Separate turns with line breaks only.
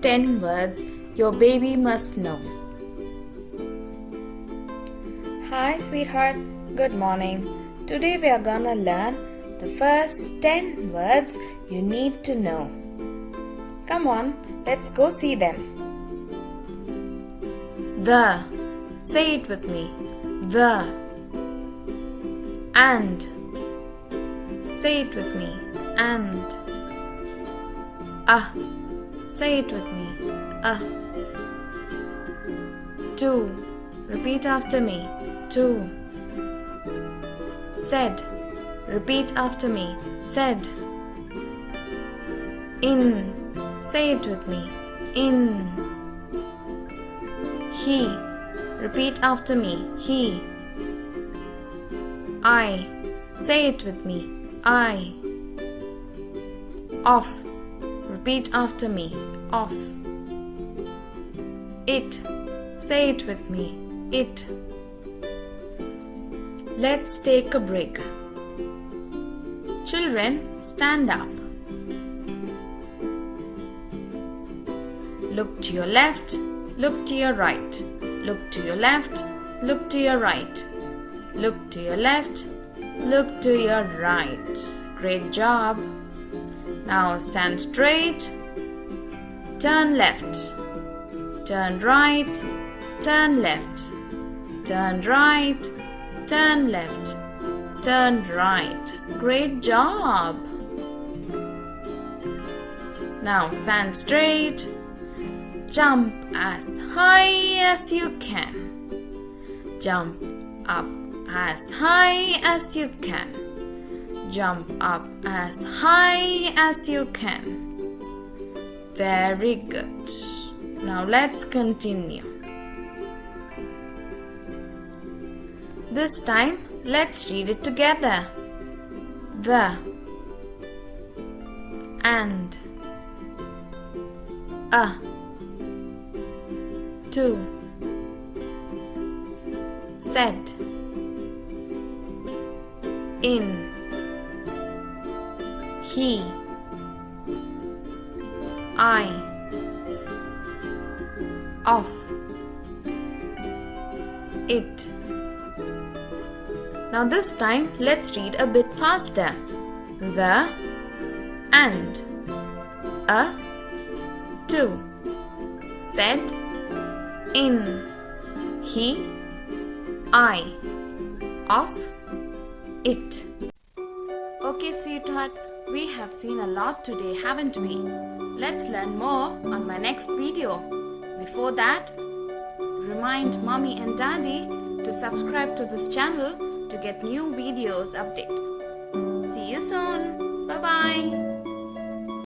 10 words your baby must know. Hi sweetheart, good morning. Today we are gonna learn the first 10 words you need to know. Come on, let's go see them. The. Say it with me. The. And. Say it with me. And. Say it with me. To. Repeat after me. To. Said. Repeat after me. Said. In. Say it with me. In. He. Repeat after me. He. I. Say it with me. I. Off. Repeat after me. Off. It. Say it with me. It. Let's take a break. Children, stand up. Look to your left, look to your right. Look to your left, look to your right. Look to your left, look to your right. Great job. Now stand straight. Turn left. Turn right. Turn left. Turn right. Turn left. Turn right. Great job. Now stand straight. Jump as high as you can. Jump up as high as you can. Jump up as high as you can. Very good. Now let's continue. This time, let's read it together. The. And. To. Said. In. He. I. Off. It. Now this time let's read a bit faster. The. And. To. Said. In. He. I. Off. It. Okay, sweetheart, we have seen a lot today, haven't we? Let's learn more on my next video. Before that, remind mommy and daddy to subscribe to this channel to get new videos update. See you soon. Bye-bye.